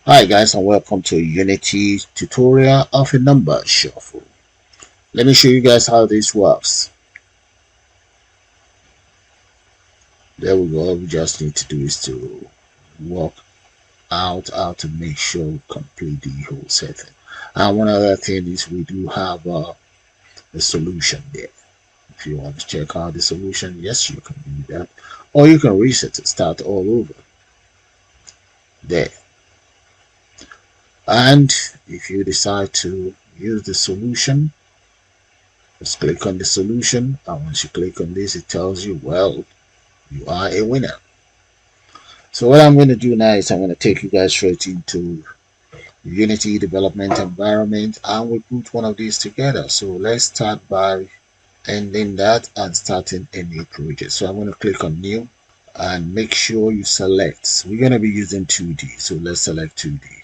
Hi guys, and welcome to a Unity tutorial of a number shuffle. Let me show you guys how this works. There we go. All we just need to do is to work out how to make sure we complete the whole setting. And one other thing is we do have a solution there. If you want to check out the solution, yes, you can do that. Or you can reset it, start all over. There. And if you decide to use the solution, just click on the solution, and once you click on this, it tells you, well, you are a winner. So what I'm going to do now is I'm going to take you guys straight into Unity development environment, and we put one of these together. So let's start by ending that and starting a new project. So I'm going to click on new and make sure you select. We're going to be using 2D, so let's select 2D.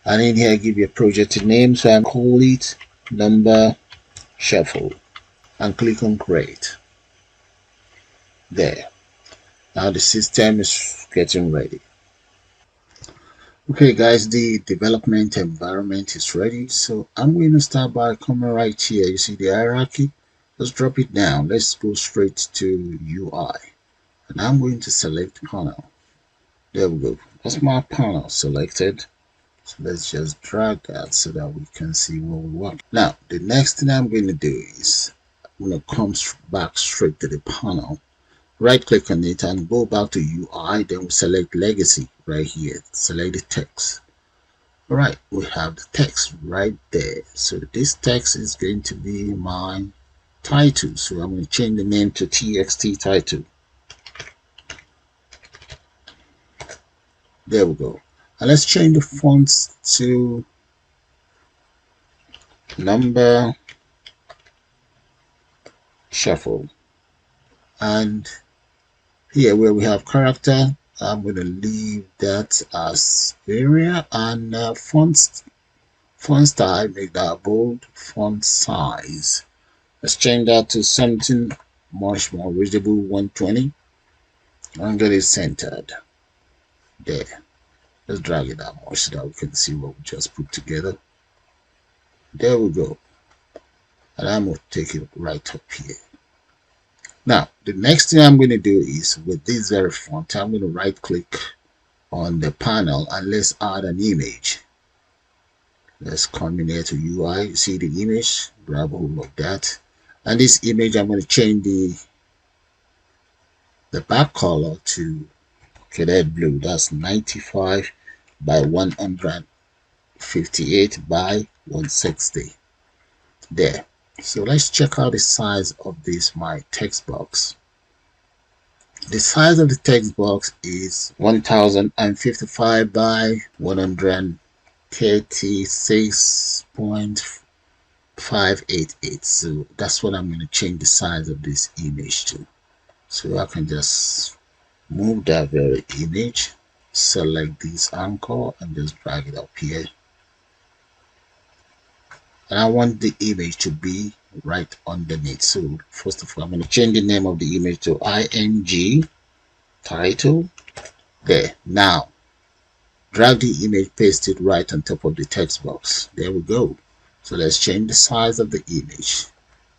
And in here, give you a project name. So I call it number shuffle and click on create. There. Now the system is getting ready. Okay guys, the development environment is ready. So I'm going to start by coming right here. You see the hierarchy? Let's drop it down. Let's go straight to UI. And I'm going to select panel. There we go. That's my panel selected. So let's just drag that so that we can see what we want. Now, the next thing I'm going to do is I'm going to come back straight to the panel. Right click on it and go back to UI, then we select legacy right here, select the text. All right, we have the text right there. So this text is going to be my title. So I'm going to change the name to txt title. There we go. And let's change the fonts to number shuffle. And here where we have character, I'm going to leave that as area, and font style, make that bold. Font size, let's change that to something much more readable, 120, and get it centered. There. Let's drag it out more so that we can see what we just put together. There we go. And I'm going to take it right up here. Now, the next thing I'm going to do is with this very font, I'm going to right click on the panel and let's add an image. Let's come in here to UI. You see the image, grab a hold of that. And this image, I'm going to change the back color to cadet blue. That's 95 by 158 by 160. There. So let's check out the size of this my text box. The size of the text box is 1055 by 136.588. So that's what I'm going to change the size of this image to. So I can just move that very image, select this anchor and just drag it up here. And I want the image to be right underneath. So first of all, I'm going to change the name of the image to ing title. There. Now drag the image, paste it right on top of the text box. There we go. So let's change the size of the image.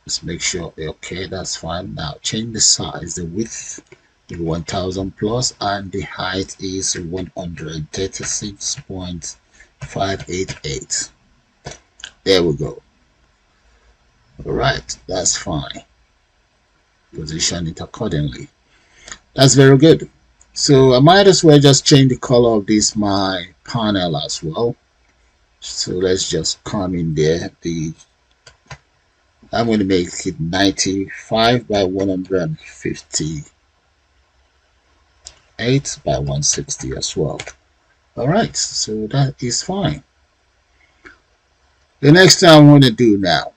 Let's make sure, okay, that's fine. Now change the size. The width is 1000 plus and the height is 136.588. There we go. All right, that's fine. Position it accordingly. That's very good. So I might as well just change the color of this my panel as well. So let's just come in there. I'm going to make it 95 by 158 by 160 as well. All right, so that is fine. The next thing I want to do now,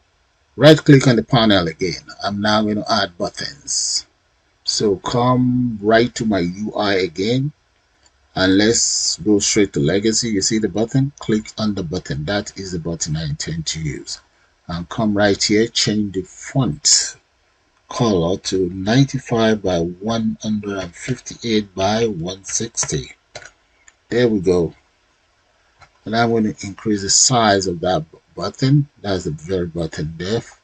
right click on the panel again. I'm now going to add buttons. So come right to my UI again and let's go straight to legacy. You see the button? Click on the button. That is the button I intend to use. And come right here, change the font color to 95 by 158 by 160. There we go. And I'm going to increase the size of that button. That's the very button depth.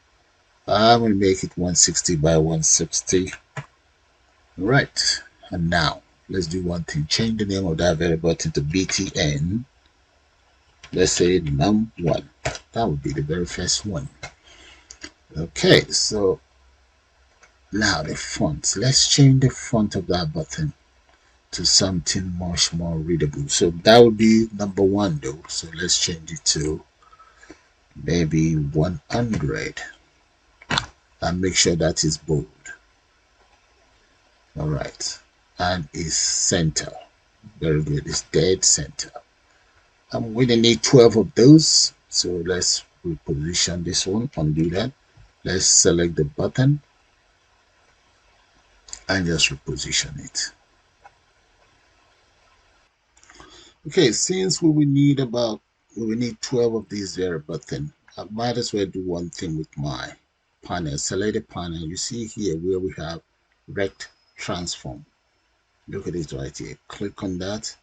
I'm going to make it 160 by 160. Right. And now let's do one thing. Change the name of that very button to BTN. Let's say num1. That would be the very first one. Okay, so now the font. Let's change the font of that button to something much more readable. So that would be number one though. So let's change it to maybe 100 and make sure that is bold. All right. And is center. Very good. It's dead center. I'm going to need 12 of those. So let's reposition this one, undo that. Let's select the button and just reposition it. Okay, since we will need 12 of these there button, I might as well do one thing with my panel. Select the panel. You see here where we have rect transform. Look at it right here. Click on that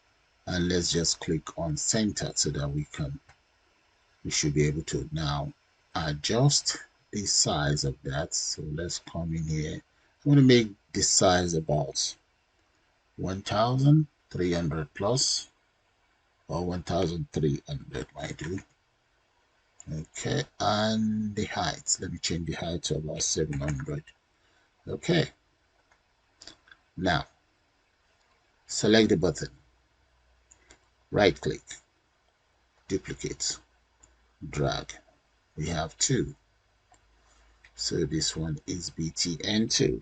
and let's just click on center so that we should be able to now adjust the size of that. So let's come in here. I'm going to make the size about 1300 plus or 1300 might do. Okay, and the height. Let me change the height to about 700. Okay, now select the button, right click, duplicate, drag. We have two. So this one is BTN2.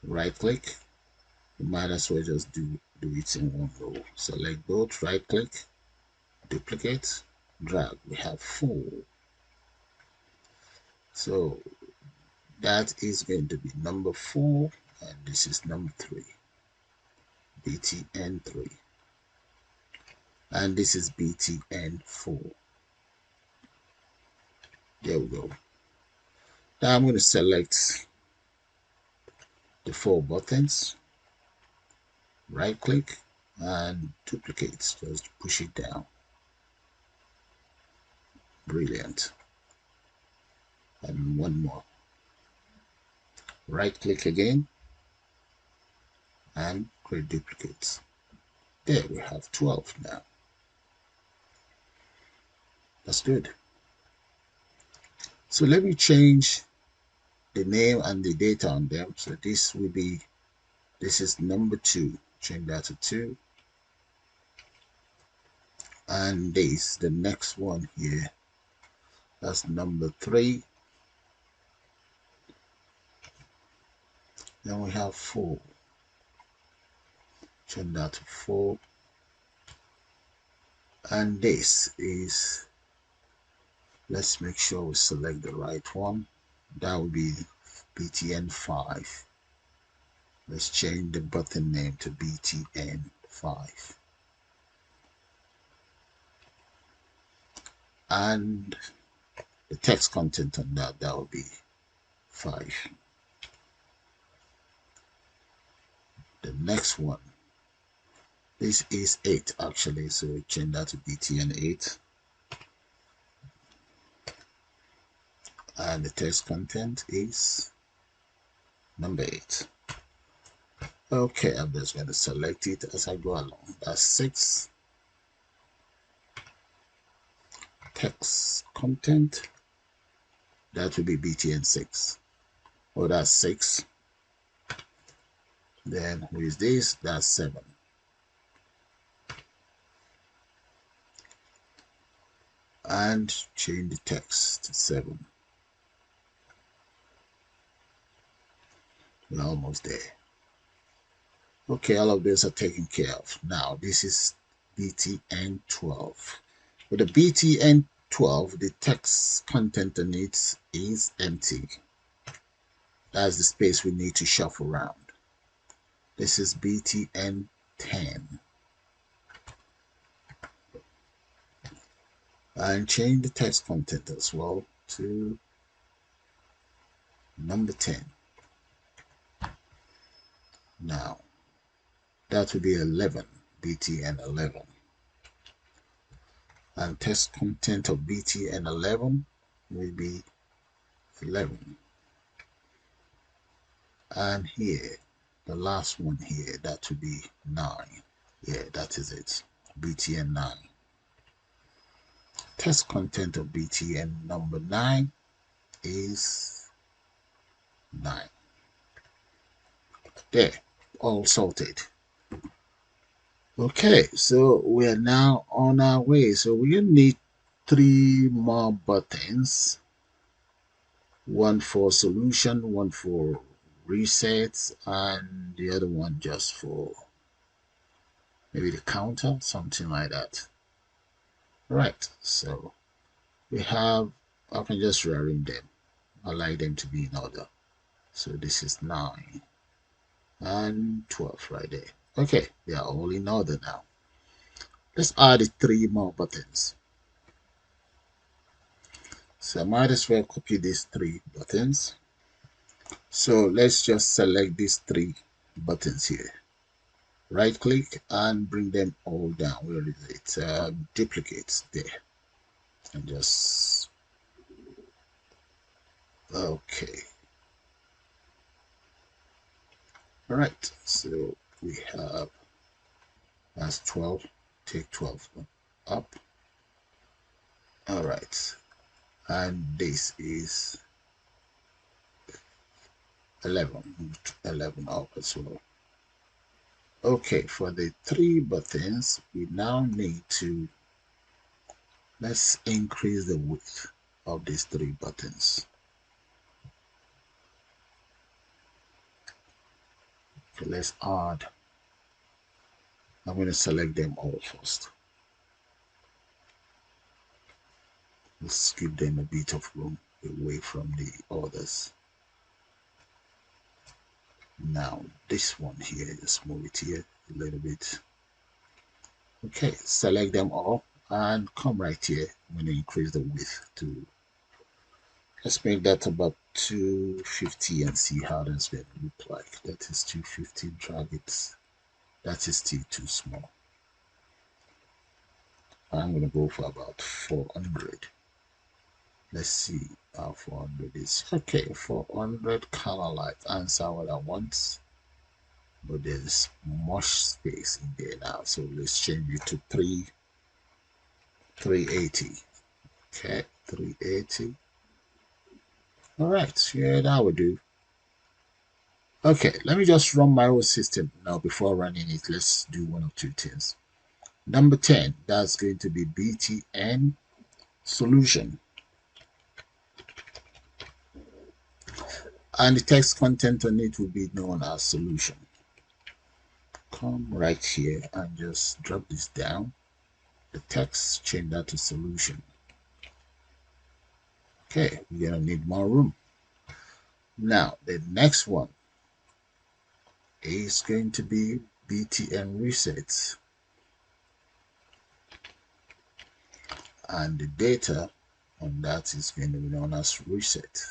Right click. You might as well just do it in one go. Select both, right click, duplicate, drag. We have four. So that is going to be number 4 and this is number 3. BTN3 and this is BTN4. There we go. Now I'm going to select the 4 buttons, right click and duplicate. Just push it down. Brilliant. And one more. Right click again and create duplicates. There we have 12 now. That's good. So let me change the name and the data on them. So this is number 2. Change that to 2. And this, the next one here, that's number 3. Then we have 4. Change that to 4. And this is, let's make sure we select the right one. That would be BTN5. Let's change the button name to BTN5. And the text content on that would be 5. The next one, this is 8 actually, so change that to BTN8. And the text content is number 8. Okay, I'm just going to select it as I go along. That's 6. Text content, that will be BTN6. Oh, that's 6. Then who is this? That's 7. And change the text to 7. We're almost there. Okay, all of those are taken care of. Now, this is BTN12. With the BTN12, the text content on it is empty. That's the space we need to shuffle around. This is BTN10. And change the text content as well to number 10. Now, that will be 11, BTN11. and text content of btn 11 will be 11. And here, the last one here, that will be 9. Yeah, that is it. btn 9. Test content of btn number 9 is 9. There, all sorted. Okay, so we are now on our way. So we need 3 more buttons. One for solution, one for resets, and the other one just for maybe the counter, something like that. Right, so we have, I can just rearrange them. I like them to be in order. So this is 9 and 12 right there. Okay, they are all in order now. Let's add 3 more buttons. So I might as well copy these 3 buttons. So let's just select these 3 buttons here. Right click and bring them all down. Where is it? Duplicate there. And just, okay. All right, so we have, that's 12. Take 12 up. All right, and this is 11 up as well. Okay, for the 3 buttons, we now need to, let's increase the width of these 3 buttons. Okay, let's add, I'm going to select them all first. Let's give them a bit of room away from the others. Now this one here, just move it here a little bit. Okay, select them all and come right here. I'm going to increase the width to, let's make that about 250 and see how that's going to look like. That is 250, drag it. That is still too small. I'm going to go for about 400. Let's see how 400 is. Okay, 400 kind of like answer what I want. But there's much space in there now. So let's change it to 380. Okay, 380. All right, yeah, that would do. Okay, let me just run my whole system now. Before running it, let's do one or two things. Number 10, that's going to be btn solution. And the text content on it will be known as solution. Come right here and just drop this down. The text, change that to solution. Okay, we're gonna need more room. Now the next one is going to be btn resets, and the data on that is going to be known as reset.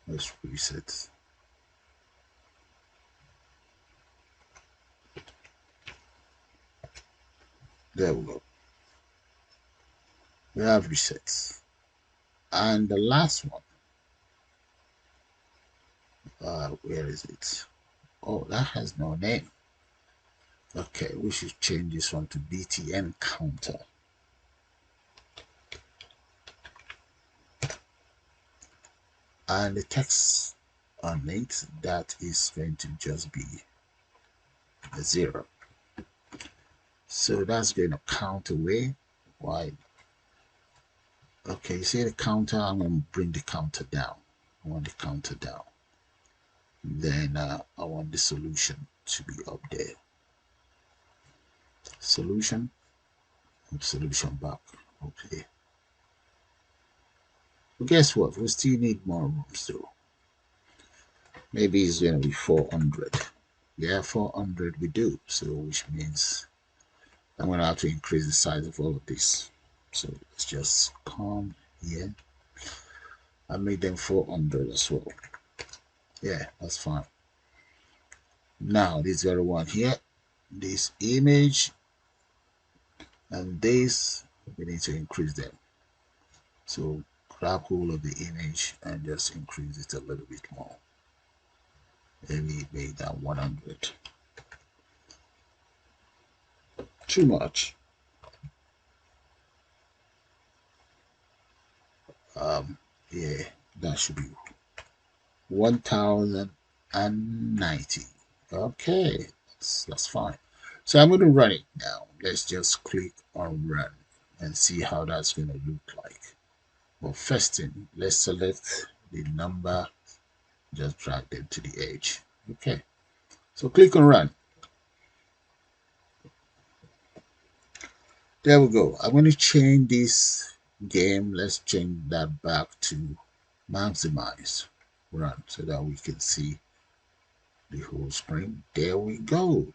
Let's reset. There we go. We have resets. And the last one, where is it? Oh, that has no name. Okay, we should change this one to btn counter. And the text on it, that is going to just be a 0. So that's going to count away. Why? Okay, see the counter, I'm going to bring the counter down. I want the counter down. Then I want the solution to be up there. Solution, solution back. Okay. But guess what? We still need more room still. Maybe it's going to be 400. Yeah, 400 we do. So which means I'm going to have to increase the size of all of this. So let's just come here. I made them 400 as well. Yeah, that's fine. Now this very one here, this image and this, we need to increase them. So grab hold of the image and just increase it a little bit more. Maybe make that 100. Too much. Yeah, that should be 1090. Okay, that's fine. So I'm going to run it now. Let's just click on run and see how that's going to look like. Well, first thing, let's select the number, just drag them to the edge. Okay, so click on run. There we go. I'm going to change this game. Let's change that back to maximize run so that we can see the whole screen. There we go.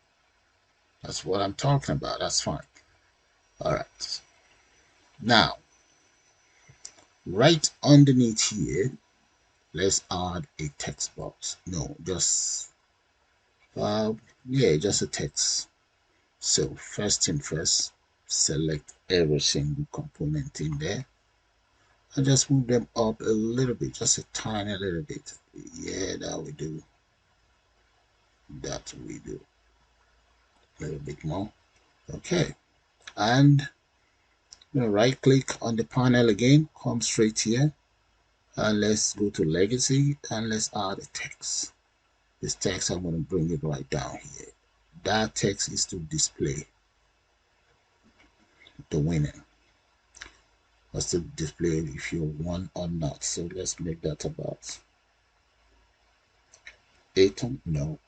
That's what I'm talking about. That's fine. All right. Now, right underneath here, let's add a text box. No, just yeah, just a text. So first thing first, select every single component in there and just move them up a little bit, just a tiny little bit. Yeah, that we do. That we do. A little bit more. Okay. And right click on the panel again, come straight here, and let's go to legacy and let's add a text. This text, I'm going to bring it right down here. That text is to display the winner. That's to display if you won or not. So let's make that about 800, no,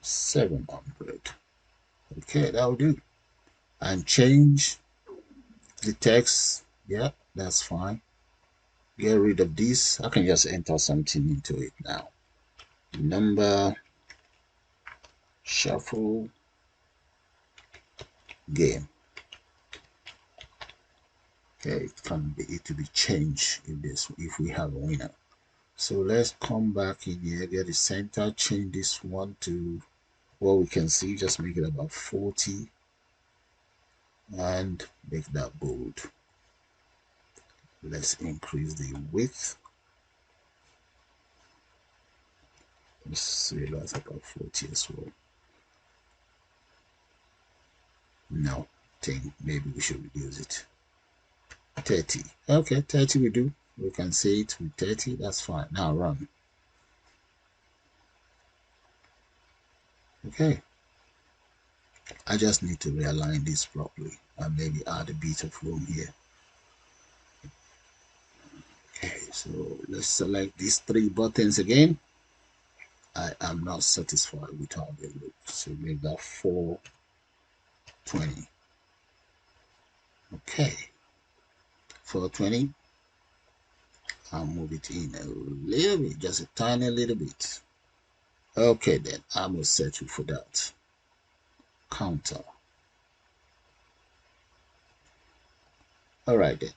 700. Okay, that will do. And change the text. Yeah, that's fine. Get rid of this. I can just enter something into it now. Number shuffle game. Okay, it can be to be changed if we have a winner. So let's come back in here, get the center, change this one to what we can see, just make it about 40 and make that bold. Let's increase the width. Let's see, that's about 40 as well. No, think maybe we should reduce it. 30. Okay, 30 we do. We can say it with 30, that's fine. Now run. Okay. I just need to realign this properly and maybe add a bit of room here. Okay, so let's select these three buttons again. I am not satisfied with how they look, so make that 420. Okay, 420. I'll move it in a little bit, just a tiny little bit. Okay, then I will settle for that. Counter. All right then.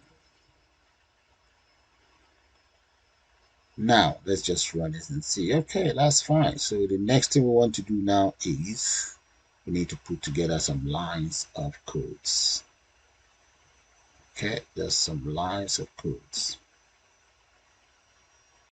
Now let's just run it and see. Okay, that's fine. So the next thing we want to do now is we need to put together some lines of codes. Okay, there's some lines of codes.